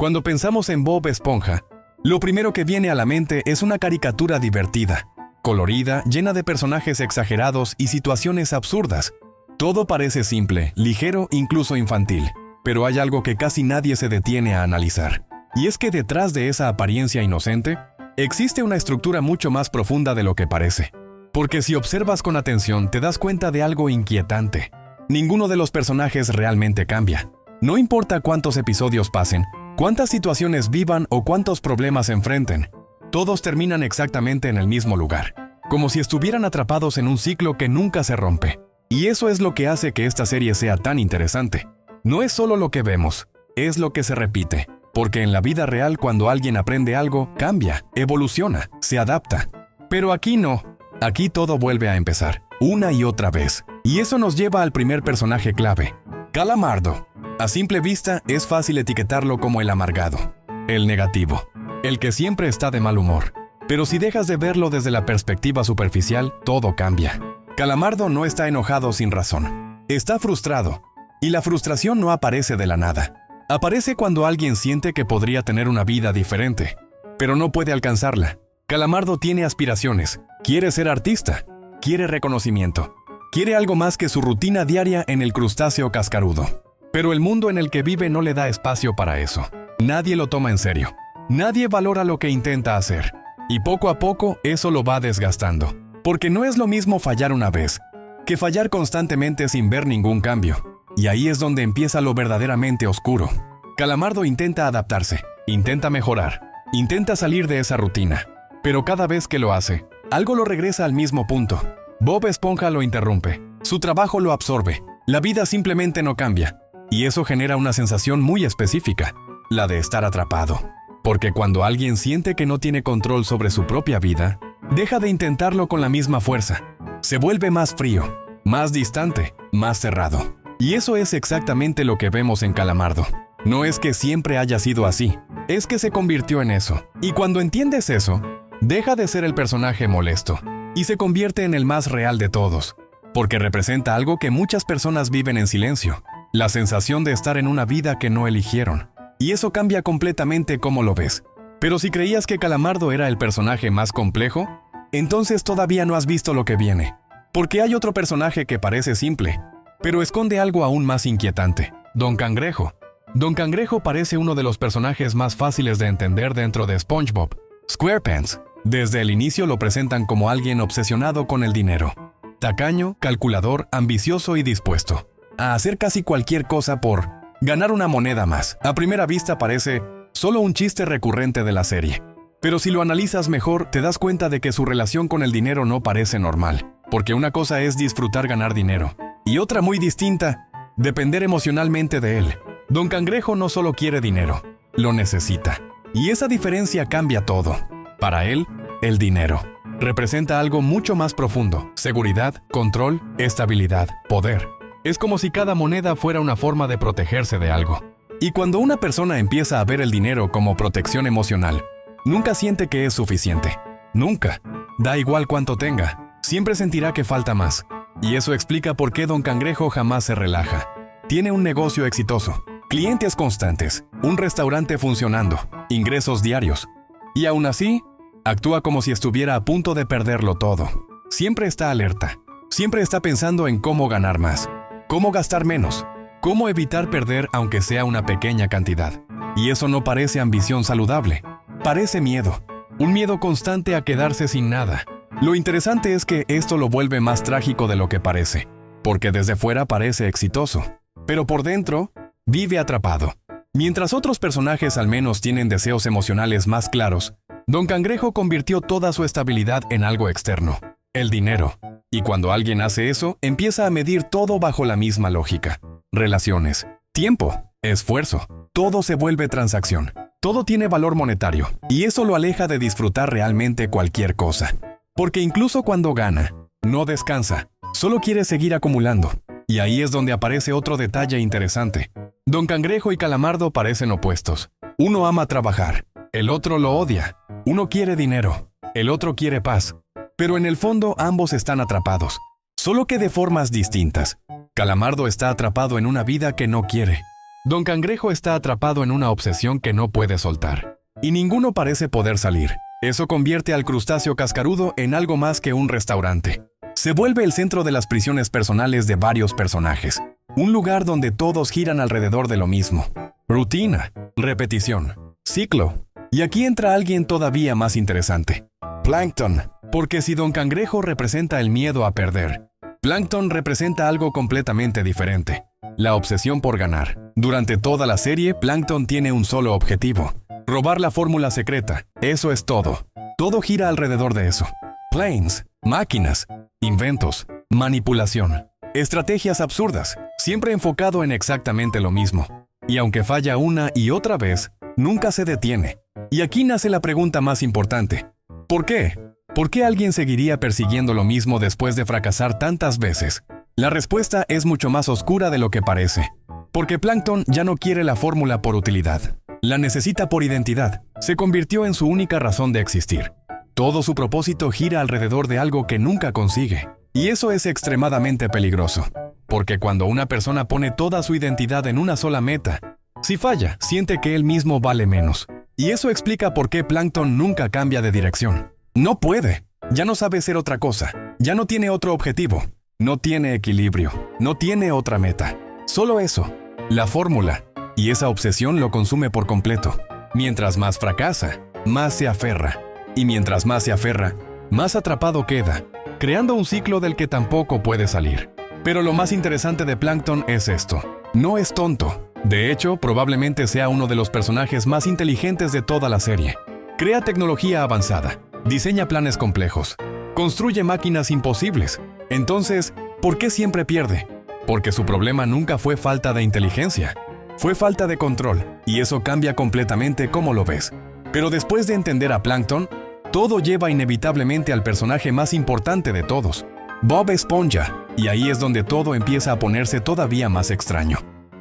Cuando pensamos en Bob Esponja, lo primero que viene a la mente es una caricatura divertida, colorida, llena de personajes exagerados y situaciones absurdas. Todo parece simple, ligero, incluso infantil, pero hay algo que casi nadie se detiene a analizar. Y es que detrás de esa apariencia inocente, existe una estructura mucho más profunda de lo que parece. Porque si observas con atención, te das cuenta de algo inquietante. Ninguno de los personajes realmente cambia. No importa cuántos episodios pasen, cuántas situaciones vivan o cuántos problemas enfrenten, todos terminan exactamente en el mismo lugar, como si estuvieran atrapados en un ciclo que nunca se rompe. Y eso es lo que hace que esta serie sea tan interesante. No es solo lo que vemos, es lo que se repite. Porque en la vida real, cuando alguien aprende algo, cambia, evoluciona, se adapta. Pero aquí no. Aquí todo vuelve a empezar, una y otra vez. Y eso nos lleva al primer personaje clave, Calamardo. A simple vista, es fácil etiquetarlo como el amargado, el negativo, el que siempre está de mal humor. Pero si dejas de verlo desde la perspectiva superficial, todo cambia. Calamardo no está enojado sin razón. Está frustrado. Y la frustración no aparece de la nada. Aparece cuando alguien siente que podría tener una vida diferente, pero no puede alcanzarla. Calamardo tiene aspiraciones, quiere ser artista, quiere reconocimiento, quiere algo más que su rutina diaria en el crustáceo cascarudo. Pero el mundo en el que vive no le da espacio para eso. Nadie lo toma en serio. Nadie valora lo que intenta hacer. Y poco a poco eso lo va desgastando. Porque no es lo mismo fallar una vez, que fallar constantemente sin ver ningún cambio. Y ahí es donde empieza lo verdaderamente oscuro. Calamardo intenta adaptarse, intenta mejorar, intenta salir de esa rutina. Pero cada vez que lo hace, algo lo regresa al mismo punto. Bob Esponja lo interrumpe, su trabajo lo absorbe, la vida simplemente no cambia. Y eso genera una sensación muy específica, la de estar atrapado. Porque cuando alguien siente que no tiene control sobre su propia vida, deja de intentarlo con la misma fuerza. Se vuelve más frío, más distante, más cerrado. Y eso es exactamente lo que vemos en Calamardo. No es que siempre haya sido así, es que se convirtió en eso. Y cuando entiendes eso, deja de ser el personaje molesto y se convierte en el más real de todos, porque representa algo que muchas personas viven en silencio, la sensación de estar en una vida que no eligieron. Y eso cambia completamente cómo lo ves. Pero si creías que Calamardo era el personaje más complejo, entonces todavía no has visto lo que viene. Porque hay otro personaje que parece simple, pero esconde algo aún más inquietante, Don Cangrejo. Don Cangrejo parece uno de los personajes más fáciles de entender dentro de SpongeBob SquarePants. Desde el inicio lo presentan como alguien obsesionado con el dinero. Tacaño, calculador, ambicioso y dispuesto a hacer casi cualquier cosa por ganar una moneda más. A primera vista parece solo un chiste recurrente de la serie. Pero si lo analizas mejor, te das cuenta de que su relación con el dinero no parece normal. Porque una cosa es disfrutar ganar dinero, y otra muy distinta, depender emocionalmente de él. Don Cangrejo no solo quiere dinero, lo necesita. Y esa diferencia cambia todo. Para él, el dinero representa algo mucho más profundo: seguridad, control, estabilidad, poder. Es como si cada moneda fuera una forma de protegerse de algo. Y cuando una persona empieza a ver el dinero como protección emocional, nunca siente que es suficiente. Nunca. Da igual cuánto tenga, siempre sentirá que falta más. Y eso explica por qué Don Cangrejo jamás se relaja. Tiene un negocio exitoso, clientes constantes, un restaurante funcionando, ingresos diarios. Y aún así, actúa como si estuviera a punto de perderlo todo. Siempre está alerta. Siempre está pensando en cómo ganar más, cómo gastar menos, cómo evitar perder aunque sea una pequeña cantidad. Y eso no parece ambición saludable. Parece miedo. Un miedo constante a quedarse sin nada. Lo interesante es que esto lo vuelve más trágico de lo que parece, porque desde fuera parece exitoso, pero por dentro vive atrapado. Mientras otros personajes al menos tienen deseos emocionales más claros, Don Cangrejo convirtió toda su estabilidad en algo externo, el dinero. Y cuando alguien hace eso, empieza a medir todo bajo la misma lógica. Relaciones, tiempo, esfuerzo, todo se vuelve transacción. Todo tiene valor monetario, y eso lo aleja de disfrutar realmente cualquier cosa. Porque incluso cuando gana, no descansa, solo quiere seguir acumulando. Y ahí es donde aparece otro detalle interesante. Don Cangrejo y Calamardo parecen opuestos. Uno ama trabajar, el otro lo odia. Uno quiere dinero, el otro quiere paz. Pero en el fondo ambos están atrapados, solo que de formas distintas. Calamardo está atrapado en una vida que no quiere. Don Cangrejo está atrapado en una obsesión que no puede soltar. Y ninguno parece poder salir. Eso convierte al crustáceo cascarudo en algo más que un restaurante. Se vuelve el centro de las prisiones personales de varios personajes. Un lugar donde todos giran alrededor de lo mismo. Rutina, repetición, ciclo. Y aquí entra alguien todavía más interesante. Plankton. Porque si Don Cangrejo representa el miedo a perder, Plankton representa algo completamente diferente. La obsesión por ganar. Durante toda la serie, Plankton tiene un solo objetivo. Robar la fórmula secreta. Eso es todo. Todo gira alrededor de eso. Planes, máquinas, inventos, manipulación, estrategias absurdas, siempre enfocado en exactamente lo mismo. Y aunque falla una y otra vez, nunca se detiene. Y aquí nace la pregunta más importante. ¿Por qué? ¿Por qué alguien seguiría persiguiendo lo mismo después de fracasar tantas veces? La respuesta es mucho más oscura de lo que parece. Porque Plankton ya no quiere la fórmula por utilidad. La necesita por identidad. Se convirtió en su única razón de existir. Todo su propósito gira alrededor de algo que nunca consigue. Y eso es extremadamente peligroso. Porque cuando una persona pone toda su identidad en una sola meta, si falla, siente que él mismo vale menos. Y eso explica por qué Plankton nunca cambia de dirección. No puede. Ya no sabe ser otra cosa. Ya no tiene otro objetivo. No tiene equilibrio. No tiene otra meta. Solo eso. La fórmula. Y esa obsesión lo consume por completo. Mientras más fracasa, más se aferra. Y mientras más se aferra, más atrapado queda, creando un ciclo del que tampoco puede salir. Pero lo más interesante de Plankton es esto. No es tonto. De hecho, probablemente sea uno de los personajes más inteligentes de toda la serie. Crea tecnología avanzada. Diseña planes complejos. Construye máquinas imposibles. Entonces, ¿por qué siempre pierde? Porque su problema nunca fue falta de inteligencia. Fue falta de control, y eso cambia completamente cómo lo ves. Pero después de entender a Plankton, todo lleva inevitablemente al personaje más importante de todos, Bob Esponja, y ahí es donde todo empieza a ponerse todavía más extraño.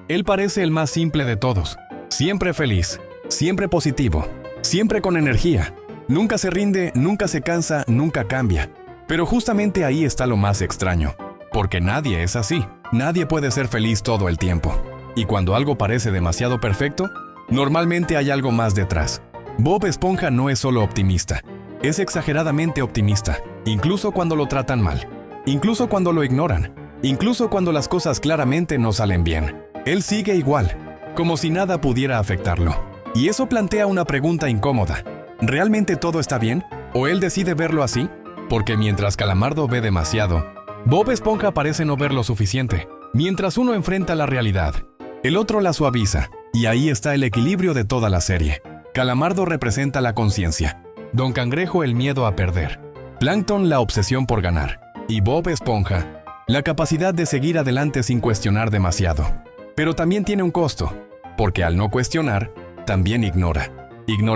Él parece el más simple de todos, siempre feliz, siempre positivo, siempre con energía, nunca se rinde, nunca se cansa, nunca cambia. Pero justamente ahí está lo más extraño, porque nadie es así, nadie puede ser feliz todo el tiempo. Y cuando algo parece demasiado perfecto, normalmente hay algo más detrás. Bob Esponja no es solo optimista, es exageradamente optimista, incluso cuando lo tratan mal, incluso cuando lo ignoran, incluso cuando las cosas claramente no salen bien. Él sigue igual, como si nada pudiera afectarlo. Y eso plantea una pregunta incómoda. ¿Realmente todo está bien? ¿O él decide verlo así? Porque mientras Calamardo ve demasiado, Bob Esponja parece no ver lo suficiente. Mientras uno enfrenta la realidad, el otro la suaviza, y ahí está el equilibrio de toda la serie. Calamardo representa la conciencia, Don Cangrejo el miedo a perder, Plankton la obsesión por ganar, y Bob Esponja la capacidad de seguir adelante sin cuestionar demasiado. Pero también tiene un costo, porque al no cuestionar, también ignora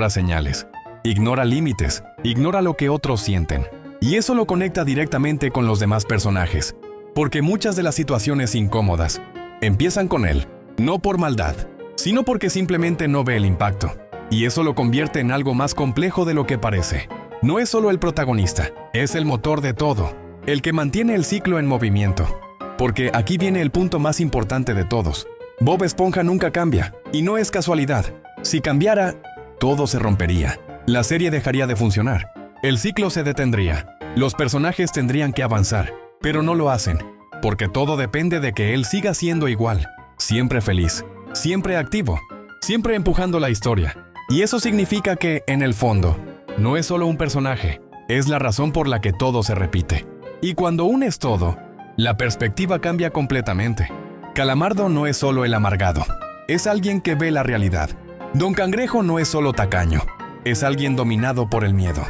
señales, ignora límites, ignora lo que otros sienten. Y eso lo conecta directamente con los demás personajes, porque muchas de las situaciones incómodas empiezan con él. No por maldad, sino porque simplemente no ve el impacto. Y eso lo convierte en algo más complejo de lo que parece. No es solo el protagonista, es el motor de todo, el que mantiene el ciclo en movimiento. Porque aquí viene el punto más importante de todos. Bob Esponja nunca cambia, y no es casualidad. Si cambiara, todo se rompería. La serie dejaría de funcionar. El ciclo se detendría. Los personajes tendrían que avanzar, pero no lo hacen, porque todo depende de que él siga siendo igual. Siempre feliz, siempre activo, siempre empujando la historia. Y eso significa que, en el fondo, no es solo un personaje, es la razón por la que todo se repite. Y cuando unes todo, la perspectiva cambia completamente. Calamardo no es solo el amargado, es alguien que ve la realidad. Don Cangrejo no es solo tacaño, es alguien dominado por el miedo.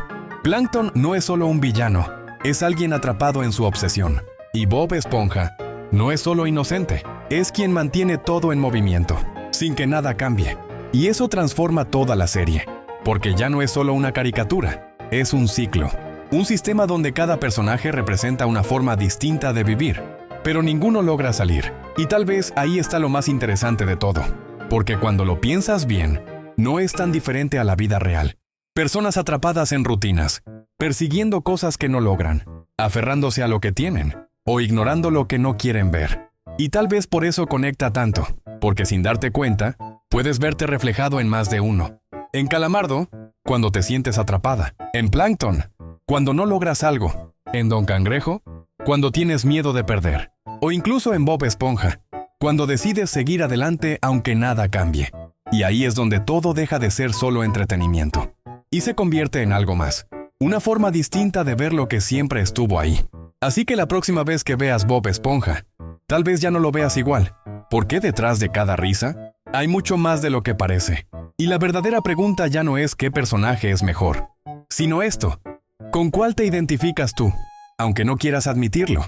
Plankton no es solo un villano, es alguien atrapado en su obsesión. Y Bob Esponja no es solo inocente, es quien mantiene todo en movimiento, sin que nada cambie. Y eso transforma toda la serie, porque ya no es solo una caricatura, es un ciclo. Un sistema donde cada personaje representa una forma distinta de vivir, pero ninguno logra salir. Y tal vez ahí está lo más interesante de todo, porque cuando lo piensas bien, no es tan diferente a la vida real. Personas atrapadas en rutinas, persiguiendo cosas que no logran, aferrándose a lo que tienen, o ignorando lo que no quieren ver. Y tal vez por eso conecta tanto, porque sin darte cuenta, puedes verte reflejado en más de uno. En Calamardo, cuando te sientes atrapada. En Plankton, cuando no logras algo. En Don Cangrejo, cuando tienes miedo de perder. O incluso en Bob Esponja, cuando decides seguir adelante aunque nada cambie. Y ahí es donde todo deja de ser solo entretenimiento y se convierte en algo más. Una forma distinta de ver lo que siempre estuvo ahí. Así que la próxima vez que veas Bob Esponja, tal vez ya no lo veas igual, porque detrás de cada risa hay mucho más de lo que parece. Y la verdadera pregunta ya no es qué personaje es mejor, sino esto: ¿con cuál te identificas tú? Aunque no quieras admitirlo.